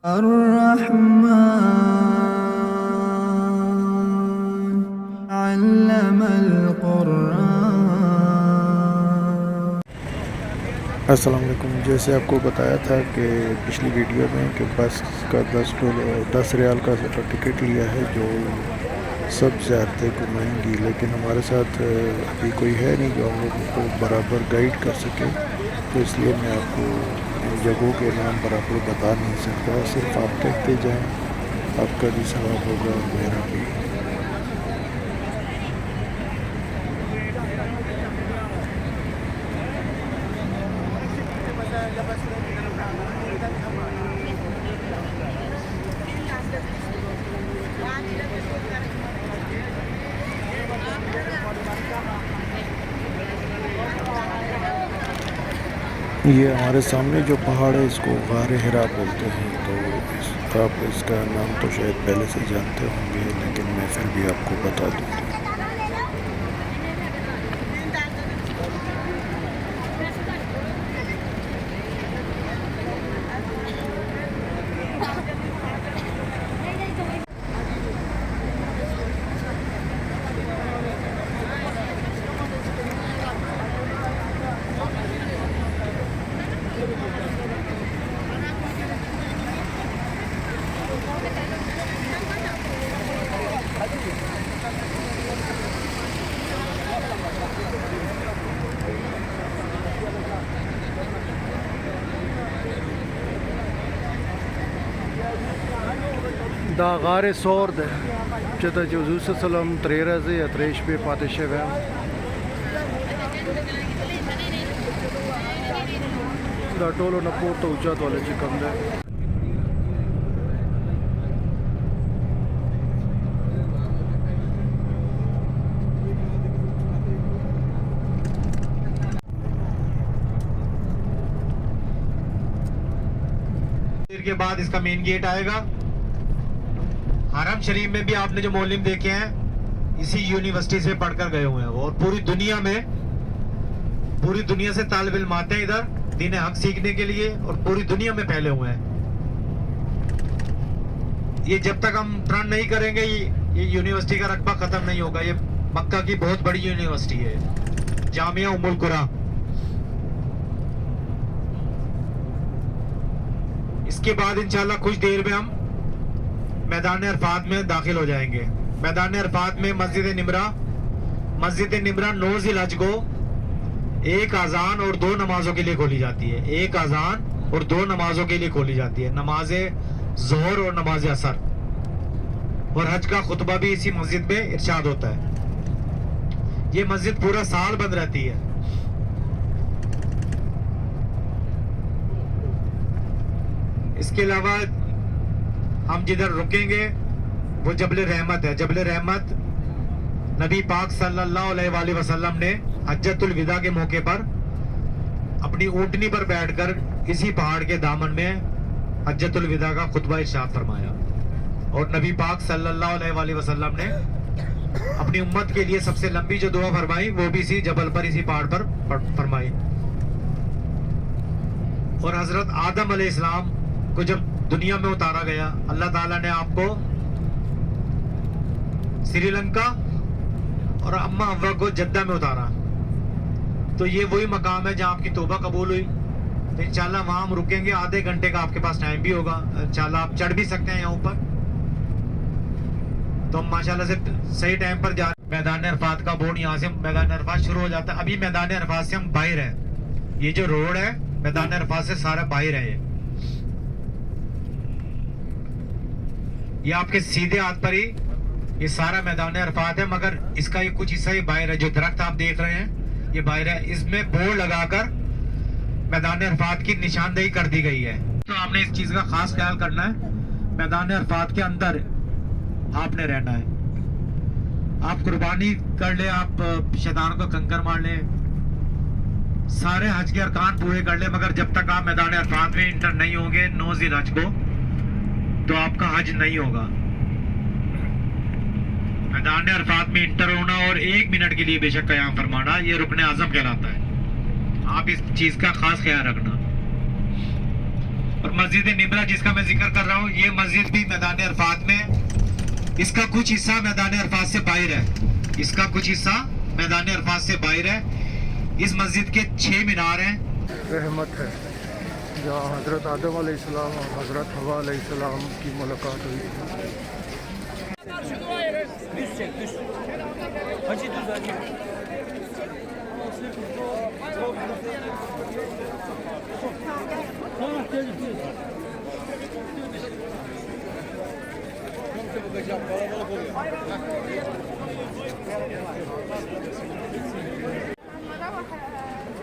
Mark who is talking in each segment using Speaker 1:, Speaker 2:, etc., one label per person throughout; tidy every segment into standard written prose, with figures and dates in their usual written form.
Speaker 1: अर्रहमान अल्लमल कुरान।
Speaker 2: अस्सलाम वालेकुम। जैसे आपको बताया था कि पिछली वीडियो में कि बस का 10 रियाल का टिकट लिया है जो सब ज़्यारतें घुमाएंगी, लेकिन हमारे साथ अभी कोई है नहीं जो हम लोगों को बराबर गाइड कर सके, तो इसलिए मैं आपको इन जगहों के नाम बराबर बता नहीं सकता। सिर्फ आप देखते जाएं, आपका भी सवाब होगा और मेरा भी। ये हमारे सामने जो पहाड़ है इसको गार हिरा बोलते हैं। तो आप इसका नाम तो शायद पहले से जानते होंगे, लेकिन मैं फिर भी आपको बता दूँ। Da gare sorde që të Jezusi sallam trerezi e treshpi padişeve. Da Tolo न पोर्ट ऊंचा तो वाले कम है।
Speaker 3: देर के बाद इसका मेन गेट आएगा। हरम शरीफ में भी आपने जो मौलिम देखे हैं इसी यूनिवर्सिटी से पढ़कर गए हुए हैं वो, और पूरी दुनिया से तालिब इल्म आते हैं इधर दीन हक सीखने के लिए, और पूरी दुनिया में फैले हुए हैं। ये जब तक हम टर्न नहीं करेंगे ये यूनिवर्सिटी का रकबा खत्म नहीं होगा। ये मक्का की बहुत बड़ी यूनिवर्सिटी है, जामिया उम्मुल कुरा। इसके बाद इंशाल्लाह कुछ देर में हम मैदान अरफात में दाखिल हो जाएंगे। मैदान अरफात में मस्जिद निमरा 9 ज़िलहज को एक अजान और 2 नमाजों के लिए खोली जाती है। एक अजान और 2 नमाजों के लिए खोली जाती है, नमाज ज़ोहर और नमाज असर। और हज का खुतबा भी इसी मस्जिद में इरशाद होता है। ये मस्जिद पूरा साल बंद रहती है। इसके अलावा हम जिधर रुकेंगे वो जबल रहमत है। जबल रहमत नबी पाक सल्लल्लाहु अलैहि वसल्लम ने हज्जतुल विदा के मौके पर अपनी ऊंटनी पर बैठकर इसी पहाड़ के दामन में हज्जतुल विदा का खुतबा इरशाद फरमाया। और नबी पाक सल्लल्लाहु अलैहि वसल्लम ने अपनी उम्मत के लिए सबसे लंबी जो दुआ फरमाई वो भी इसी जबल पर, इसी पहाड़ पर फरमाई। और हजरत आदम अलैहिस्सलाम को जब दुनिया में उतारा गया, अल्लाह ताला ने आपको श्रीलंका और अम्मा हव्वा को जद्दा में उतारा। तो ये वही मकाम है जहां आपकी तौबा कबूल हुई। तो इंशाल्लाह वहां हम रुकेंगे, आधे घंटे का आपके पास टाइम भी होगा। इंशाल्लाह आप चढ़ भी सकते हैं यहाँ ऊपर। तो हम माशाल्लाह से सही टाइम पर जा। मैदान अरफात का बोर्ड यहाँ से मैदान अरफात शुरू हो जाता है। अभी मैदान अरफात से हम बाहर है। ये जो रोड है मैदान अरफात से सारा बाहर है। ये आपके सीधे हाथ पर ही ये सारा मैदान अरफात है, मगर इसका ये कुछ हिस्सा ही बाहर है। जो दरख्त आप देख रहे हैं ये बाहर है। इसमें बोर्ड लगाकर मैदान अरफात की निशानदेही कर दी गई है। तो आपने इस चीज का खास ख्याल करना है, मैदान अरफात के अंदर आपने रहना है। आप कुर्बानी कर ले, आप शैतान को कंकर मार ले, सारे हज के अरकान पूरे कर ले, मगर जब तक आप मैदान अरफात में इंटर नहीं होंगे 9 ज़िलहज को, तो आपका हज नहीं होगा। मैदान अरफात में इंटर होना और 1 मिनट के लिए बेशक क़याम फरमाना, ये रुकने आज़म कहलाता है। आप इस चीज का खास ख्याल रखना। और मस्जिद निमरा जिसका मैं जिक्र कर रहा हूँ, ये मस्जिद भी मैदान अरफात में, इसका कुछ हिस्सा मैदान अरफात से बाहर है, इसका कुछ हिस्सा मैदान अरफात से बाहर है। इस मस्जिद के 6 मीनार हैं।
Speaker 2: रहमत है जहाँ हज़रत आदम अलैहिस्सलाम और हज़रत हवा अलैहिस्सलाम की मुलाकात हुई थी।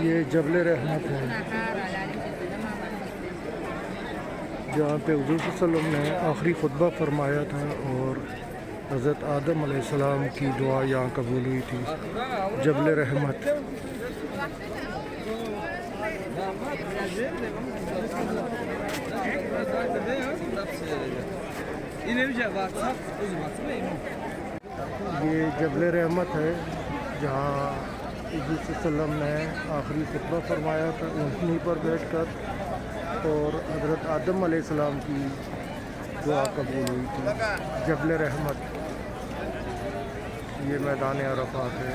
Speaker 2: ये जबल रहमत है जहाँ पे हुज़ूर सल्लल्लाहु अलैहि वसल्लम ने आखिरी खुतबा फरमाया था और हज़रत आदम अलैहिस्सलाम की दुआ यहाँ कबूल हुई थी। जबल रहमत। ये जबल रहमत है जहाँ हुज़ूर सल्लल्लाहु अलैहि वसल्लम ने आखिरी खुतबा फरमाया था, ऊँटनी पर बैठकर, और हज़रत आदम अलैहिस्सलाम की दुआ कबूल हुई थी। जबल रहमत, ये मैदान अरफात है।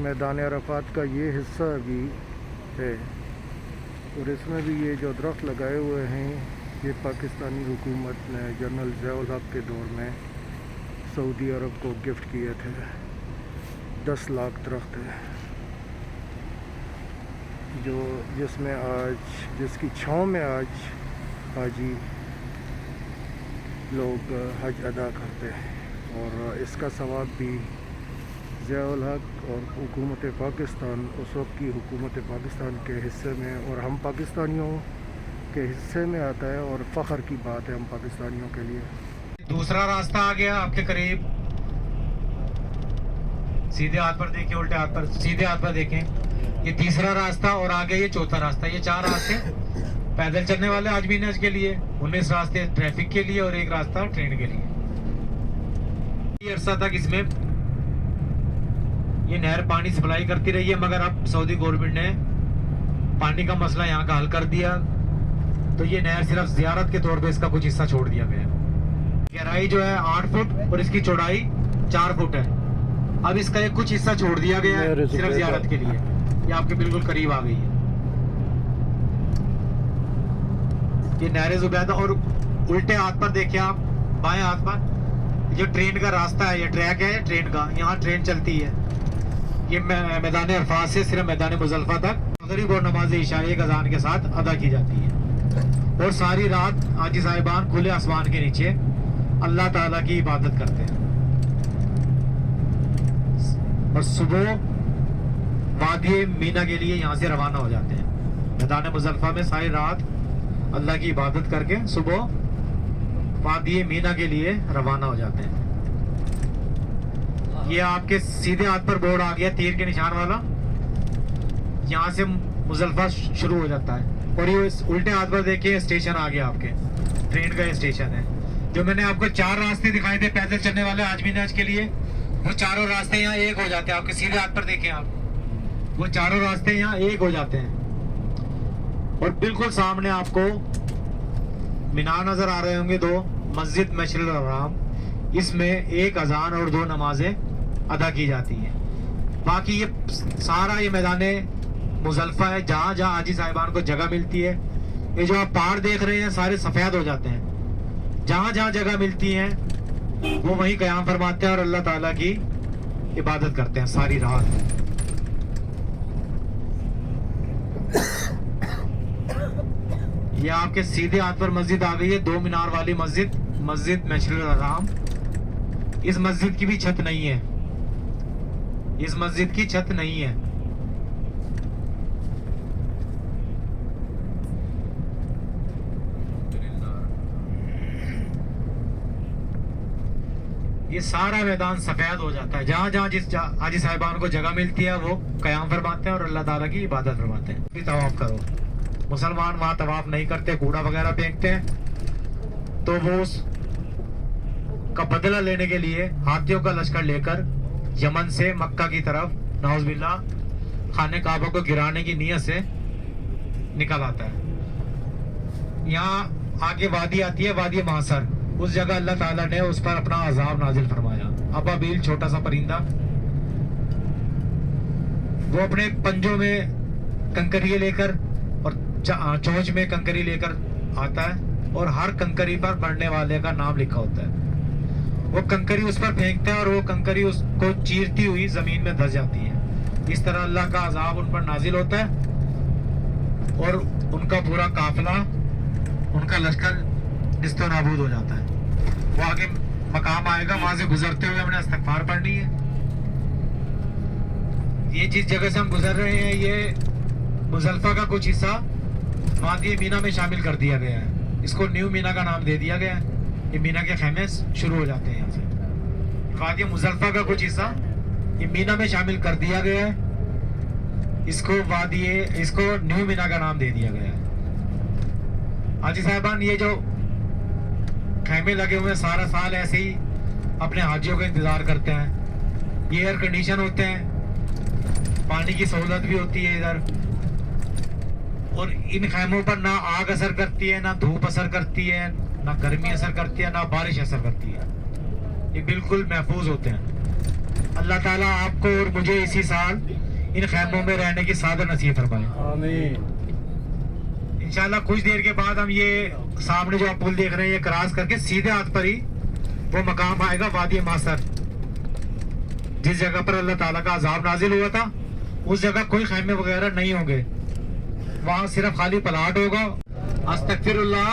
Speaker 2: मैदान अरफात का ये हिस्सा भी है और इसमें भी ये जो दरख्त लगाए हुए हैं ये पाकिस्तानी हुकूमत ने जनरल ज़िया-उल हक़ के दौर में सऊदी अरब को गिफ्ट किए थे। 10 लाख दरख्त है जो जिसमें आज जिसकी छाँव में आज हाजी लोग हज अदा करते हैं और इसका सवाब भी ज़िया-उल हक़ और हुकूमत पाकिस्तान उस वक्त की हुकूमत पाकिस्तान के हिस्से में और हम पाकिस्तानियों के हिस्से में आता है और फ़ख्र की बात है हम पाकिस्तानियों के लिए।
Speaker 3: दूसरा रास्ता आ गया आपके करीब, सीधे हाथ पर देखें, उल्टे हाथ पर, सीधे हाथ पर देखें, ये तीसरा रास्ता और आगे ये चौथा रास्ता। ये 4 रास्ते पैदल चलने वाले आजमीन हज के लिए, 19 रास्ते ट्रैफिक के लिए और 1 रास्ता ट्रेन के लिए। ये अरसा तक इसमें ये नहर पानी सप्लाई करती रही है, मगर अब सऊदी गवर्नमेंट ने पानी का मसला यहाँ का हल कर दिया, तो ये नहर सिर्फ ज़ियारत के तौर पे इसका कुछ हिस्सा छोड़ दिया गया है। गहराई जो है 8 फुट और इसकी चौड़ाई 4 फुट है। अब इसका एक कुछ हिस्सा छोड़ दिया गया है सिर्फ ज़ियारत के लिए। ये आपके बिल्कुल करीब आ गई है ये नहर ज़ुबैदा। और उल्टे हाथ पर देखिए आप, बाएं हाथ पर जो ट्रेन का रास्ता है, ये ट्रैक है ट्रेन का, यहाँ ट्रेन चलती है। ये मैदान अरफात से सिर्फ मैदान मुज़ल्फ़ा तक मगरिब और नमाज इशा एक अज़ान के साथ अदा की जाती है। और सारी रात हाजी साहिबान खुले आसमान के नीचे अल्लाह ताला की इबादत करते हैं और सुबह वादी मीना के लिए यहाँ से रवाना हो जाते हैं। मैदान मुज़ल्फ़ा में सारी रात अल्लाह की इबादत करके सुबह वादी मीना के लिए रवाना हो जाते हैं। ये आपके सीधे हाथ पर बोर्ड आ गया तीर के निशान वाला, यहाँ से मुज़ल्फ़ा शुरू हो जाता है। और ये उल्टे हाथ पर देखिए स्टेशन आ गया आपके, ट्रेन का ये स्टेशन है। जो मैंने आपको 4 रास्ते दिखाए थे पैदल चलने वाले आज मिनाज के लिए, वो चारों रास्ते यहाँ एक हो जाते हैं। आपके सीधे हाथ पर देखें आप, वो चारों रास्ते यहाँ एक हो जाते हैं। और बिल्कुल सामने आपको मीनार नजर आ रहे होंगे, 2 मस्जिद मशरिल हराम, इसमें एक अजान और 2 नमाजें अदा की जाती हैं। बाकी ये सारा ये मैदान मुज़ल्फ़ा है, जहाँ जहाँ हाजी साहिबान को जगह मिलती है। ये जो आप पहाड़ देख रहे हैं सारे सफ़ेद हो जाते हैं। जहाँ जहाँ जगह मिलती है वो वहीं क़याम फरमाते हैं और अल्लाह ताला की इबादत करते हैं सारी रात। ये आपके सीधे हाथ पर मस्जिद आ गई है, 2 मीनार वाली मस्जिद, मस्जिद मशरिल हराम। इस मस्जिद की भी छत नहीं है, इस मस्जिद की छत नहीं है। ये सारा मैदान सफेद हो जाता है। जहाँ जहाँ जिस हाजी साहिबान को जगह मिलती है वो क़याम फरमाते हैं और अल्लाह ताला की इबादत फरमाते हैं। भी तवाफ करो, मुसलमान वहाँ तवाफ नहीं करते, कूड़ा वगैरह फेंकते हैं। तो वो का बदला लेने के लिए हाथियों का लश्कर लेकर यमन से मक्का की तरफ नाउज़ुबिल्लाह खाने काबा को गिराने की नीयत से निकल आता है। यहाँ आगे वादी आती है, वादी मासर। उस जगह अल्लाह ताला ने उस पर अपना अजाब नाजिल फरमाया। अबाबील छोटा सा परिंदा, वो अपने पंजों में कंकरियां लेकर और चोंच में कंकरी लेकर आता है और हर कंकरी पर मरने वाले का नाम लिखा होता है। वो कंकरी उस पर फेंकता है और वो कंकरी उसको चीरती हुई जमीन में धस जाती है। इस तरह अल्लाह का अजाब उन पर नाजिल होता है और उनका पूरा काफिला, उनका लश्कर निस्तो नाबूद हो जाता है। वो आगे मकाम आएगा, वहां से गुजरते हुए हमने इस्तिग़फ़ार पढ़नी है। ये जिस जगह से हम गुजर रहे हैं, ये मुज़ल्फ़ा का कुछ हिस्सा वादी मीना में शामिल कर दिया गया है। इसको न्यू मीना का नाम दे दिया गया है। ये मीना के खैमे शुरू हो जाते हैं यहाँ से। वादी मुज़ल्फ़ा का कुछ हिस्सा ये मीना में शामिल कर दिया गया है। इसको न्यू मीना का नाम दे दिया गया है। हाजी साहिबान ये जो खैमे लगे हुए सारा साल ऐसे ही अपने हाजियों का इंतजार करते हैं। ये एयर कंडीशन होते हैं, पानी की सहूलत भी होती है इधर। और इन खैमों पर ना आग असर करती है, ना धूप असर करती है, ना गर्मी असर करती है, ना बारिश असर करती है। ये बिल्कुल महफूज होते हैं। अल्लाह ताला आपको और मुझे इसी साल इन खैमों में रहने की सादत नसीब फरमाए, आमीन। इंशाल्लाह कुछ देर के बाद हम ये सामने जो आप पुल देख रहे हैं, ये क्रॉस करके सीधे हाथ पर ही वो मकाम आएगा वादी मासर। जिस जगह पर अल्लाह ताला का अजाब नाजिल हुआ था उस जगह कोई खैमे वगैरह नहीं होंगे, वहां सिर्फ खाली प्लाट होगा। अस्तगफिरुल्लाह,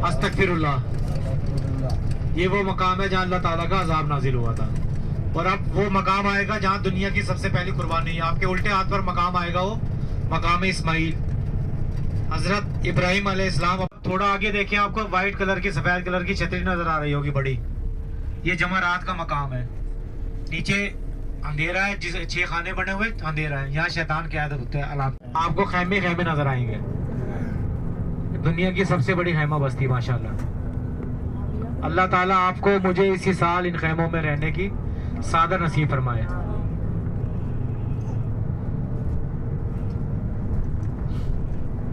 Speaker 3: अस्तगफिरुल्लाह। ये वो मकाम है जहाँ अल्लाह ताला का अजाब नाजिल हुआ था। और अब वो मकाम आएगा जहाँ दुनिया की सबसे पहली कुर्बानी है। आपके उल्टे हाथ पर मकाम आएगा, वो मकाम इस्माइल, हजरत इब्राहिम अलैहिस्सलाम। थोड़ा आगे देखें, आपको व्हाइट कलर की सफेद कलर की छतरी नजर आ रही होगी बड़ी। ये जमरात का मकाम है। नीचे अंधेरा है, जिस 6 खाने बने हुए अंधेरा है। यहाँ शैतान की आदत होता है। आपको खैमे खैमे नजर आएंगे। दुनिया की सबसे बड़ी खैमा बस्ती माशाल्लाह। अल्लाह ताला आपको मुझे इसी साल इन खैमों में रहने की सादत नसीब फरमाए।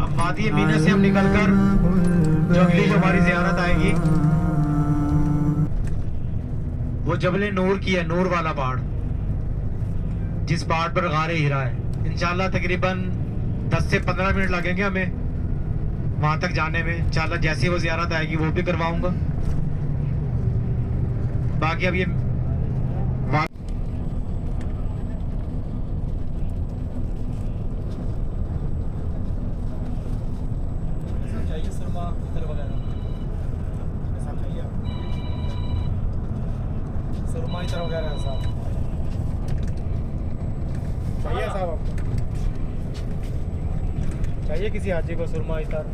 Speaker 3: अब वादी मीना से हम निकलकर जो अगली जो हमारी जियारत आएगी वो जबले नूर की है, नूर वाला पहाड़, जिस पहाड़ पर गारे हीरा है। इंशाल्लाह तकरीबन 10 से 15 मिनट लगेंगे हमें वहां तक जाने में। इंशाल्लाह जैसी वो जियारत आएगी वो भी करवाऊंगा। बाकी अब ये
Speaker 4: चाहिए सुरमा इतर वगैरह ऐसा चाहिए सुरमा इतर वगैरह ऐसा चाहिए साहब आपको चाहिए किसी हाजी को सुरमा इतर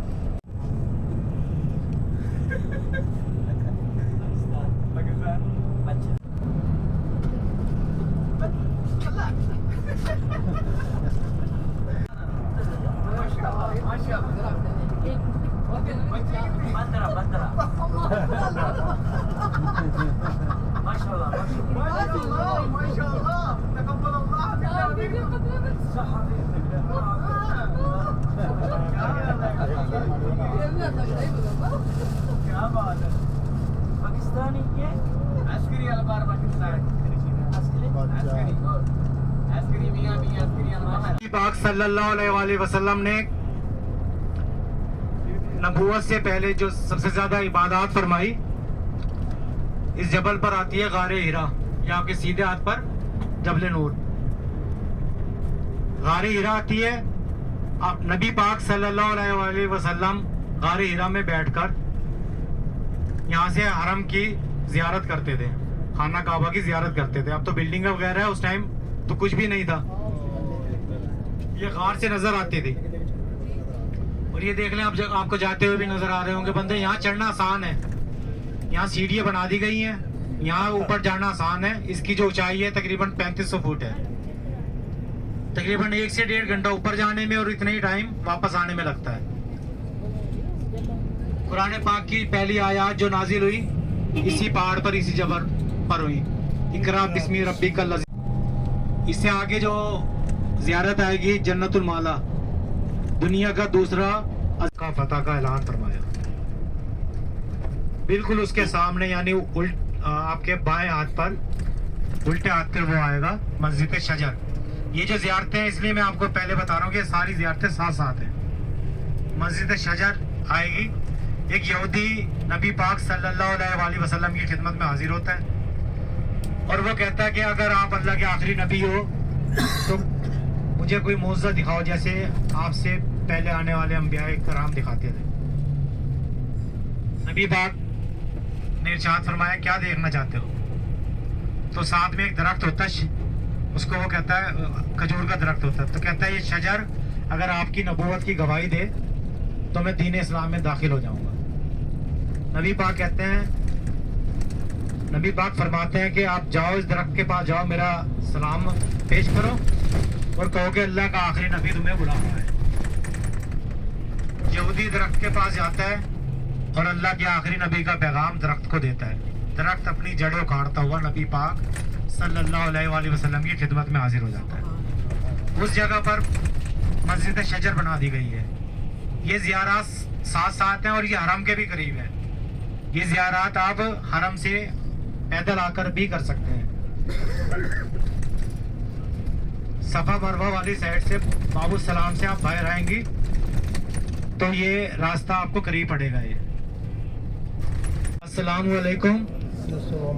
Speaker 5: पाकिस्तानी ये
Speaker 4: अस्करी अलबार पाकिस्तान अस्करी मियां अस्करी अलबार
Speaker 3: पाक सल्लल्लाहु अलैहि वसल्लम ने नबूवत से पहले जो सबसे ज्यादा इबादत फरमाई इस जबल पर आती है गारे हीरा। ये आपके सीधे हाथ पर जबल नूर गारे हीरा आती है। आप नबी पाक सल्लल्लाहु अलैहि वसल्लम गारे हीरा में बैठकर यहाँ से हरम की जियारत करते थे, खाना काबा की जियारत करते थे। अब तो बिल्डिंग वगैरह है, उस टाइम तो कुछ भी नहीं था। ये गार से नजर आती थी। और ये देख लें आप, जब आपको जाते हुए भी नजर आ रहे होंगे बंदे। यहाँ चढ़ना आसान है, यहाँ सीढ़ियाँ बना दी गई हैं, यहाँ ऊपर जाना आसान है। इसकी जो ऊंचाई है तकरीबन 3500 फुट है। तकरीबन 1 से 1.5 घंटा ऊपर जाने में और इतना ही टाइम वापस आने में लगता है। कुरान पाक की पहली आयत जो नाजिल हुई इसी पहाड़ पर, इसी जबर पर हुई। इकरा बिस्मी रब्बिकल लज़ी। इससे आगे जो जियारत आएगी जन्नतुल माला, दुनिया का दूसरा का फतह का ऐलान फरमाया। बिल्कुल उसके सामने यानी आपके बाएं हाथ पर, उल्टे हाथ पर वो आएगा मस्जिद शजर। ये जो जियारतें हैं, इसलिए मैं आपको पहले बता रहा हूँ कि सारी जियारतें साथ साथ हैं। मस्जिद शजर आएगी। एक यहूदी नबी पाक सल्लल्लाहु अलैहि वसल्लम की खिदमत में हाजिर होता है और वो कहता है कि अगर आप अल्लाह के आखिरी नबी हो तो मुझे कोई मौजज़ा दिखाओ, जैसे आपसे पहले आने वाले अंबिया कराम दिखाते थे। नबी पाक ने इरशाद फरमाया, क्या देखना चाहते हो? तो साथ में एक दरख्त होता है, उसको वो कहता है खजूर का दरख्त होता है। तो कहता है ये शजर अगर आपकी नबूवत की गवाही दे तो मैं दीन इस्लाम में दाखिल हो जाऊंगा। नबी पाक कहते हैं, नबी पाक फरमाते हैं कि आप जाओ इस दरख्त के पास जाओ, मेरा सलाम पेश करो और कहो कि अल्लाह का आखिरी नबी तुम्हें बुला रहा है। यहूदी दरख्त के पास जाता है और अल्लाह के आखिरी नबी का पैगाम दरख्त को देता है। दरख्त अपनी जड़ें उखाड़ता हुआ नबी पाक सल्लल्लाहु अलैहि वसल्लम की खिदमत में हाजिर हो जाता है। उस जगह पर मस्जिद शजर बना दी गई है। ये ज़ियारत साथ साथ हैं और ये हरम के भी करीब है। ये ज़ियारत आप हरम से पैदल आकर भी कर सकते हैं। सफा मरवा वाली साइड से बाबू सलाम से आप बाहर आएंगी तो ये रास्ता आपको करीब पड़ेगा। ये अस्सलामु अलैकुम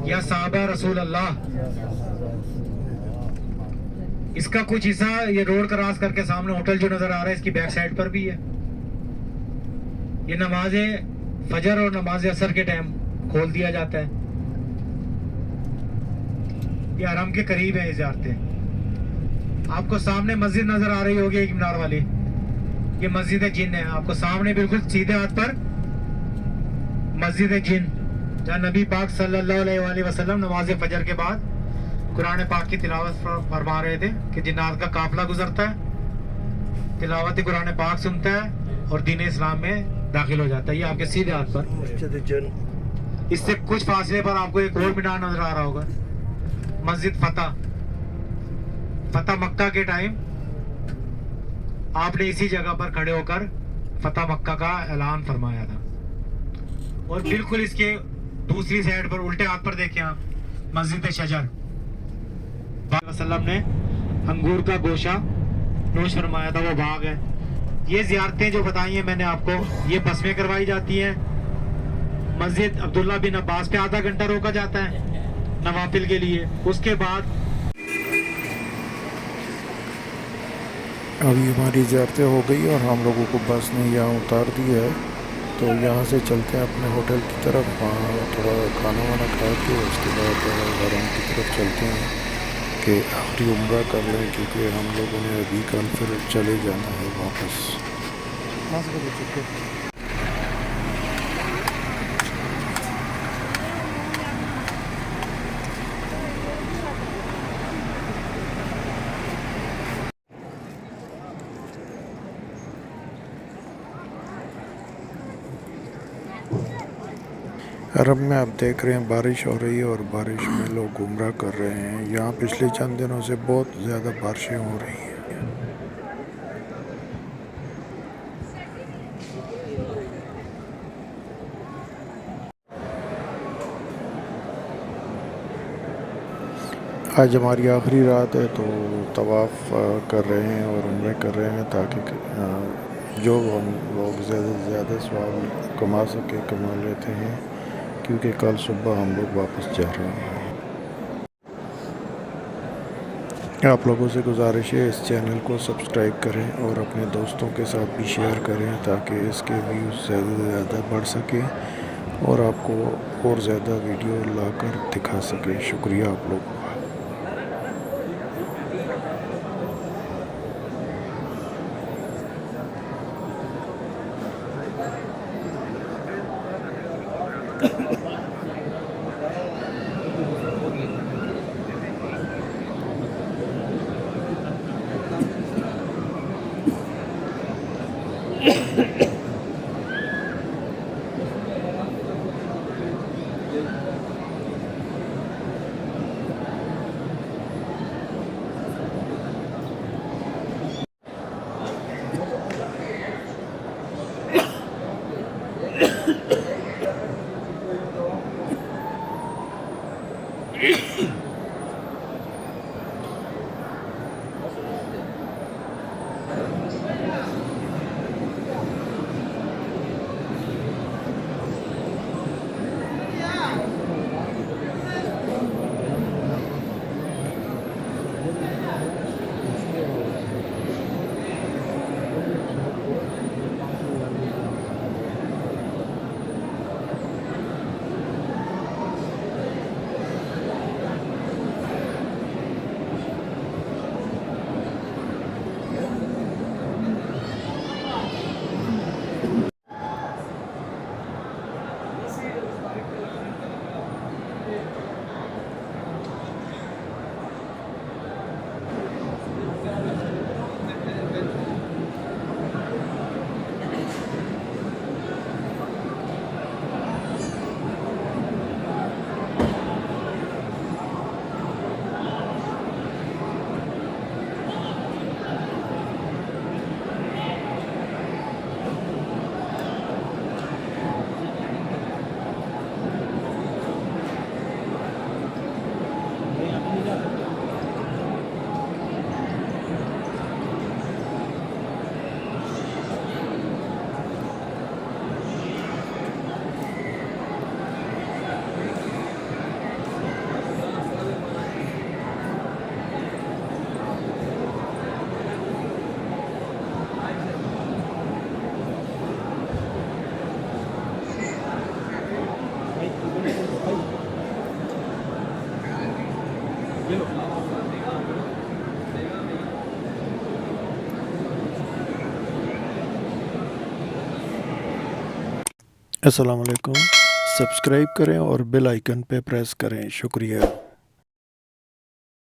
Speaker 3: या साहबा रसूल अल्लाह। इसका कुछ हिस्सा ये रोड क्रॉस करके सामने होटल जो नजर आ रहा है इसकी बैक साइड पर भी है। ये नमाज फजर और नमाज असर के टाइम खोल दिया जाता है। ये हरम के करीब है। इजारतें आपको सामने मस्जिद नजर आ रही होगी एक मीनार वाली, ये मस्जिद जिन है। आपको सामने बिल्कुल सीधे हाथ पर मस्जिद जिन, जहाँ नबी पाक सल्लल्लाहु अलैहि वसल्लम नमाज फजर के बाद कुरान पाक की तिलावत फरमा रहे थे कि जिन्नात का काफिला गुजरता है तिलावत कुरान पाक सुनता है और दीन इस्लाम में दाखिल हो जाता है। ये आपके सीधे हाथ पर, इससे कुछ फासले पर आपको एक और मीनार नजर आ रहा होगा, मस्जिद फतह मक्का के टाइम आपने इसी जगह पर खड़े होकर फतह मक्का का ऐलान फरमाया था। और बिल्कुल इसके दूसरी साइड पर उल्टे हाथ पर देखें आप, मस्जिद शजर वसल्लम ने अंगूर का गोशा नोश फरमाया था, वो बाग है। ये जियारतें जो बताई हैं मैंने आपको, ये बस में करवाई जाती हैं। मस्जिद अब्दुल्ला बिन अब्बास पे आधा घंटा रोका जाता है नवाफिल के लिए। उसके बाद
Speaker 2: अभी हमारी ज़ियारतें हो गई और हम लोगों को बस ने यहाँ उतार दिया है, तो यहाँ से चलते हैं अपने होटल की तरफ। वहाँ थोड़ा खाना वाना खा के उसके बाद हरम की तरफ चलते हैं कि आखिरी उम्रा कर लें, क्योंकि हम लोगों ने अभी कल फिर चले जाना है वापस। अरब में आप देख रहे हैं बारिश हो रही है और बारिश में लोग उम्रा कर रहे हैं। यहाँ पिछले चंद दिनों से बहुत ज़्यादा बारिशें हो रही हैं। आज हमारी आखिरी रात है, तो तवाफ़ कर रहे हैं और उम्रे कर रहे हैं, ताकि जो हम लोग ज़्यादा से ज़्यादा सवाब कमा सके कमा लेते हैं, क्योंकि कल सुबह हम लोग वापस जा रहे हैं। आप लोगों से गुजारिश है इस चैनल को सब्सक्राइब करें और अपने दोस्तों के साथ भी शेयर करें, ताकि इसके व्यूज़ ज़्यादा से ज़्यादा बढ़ सके और आपको और ज़्यादा वीडियो लाकर दिखा सके। शुक्रिया आप लोगों का। अस्सलाम वालेकुम। सब्सक्राइब करें और बेल आइकन पे प्रेस करें। शुक्रिया।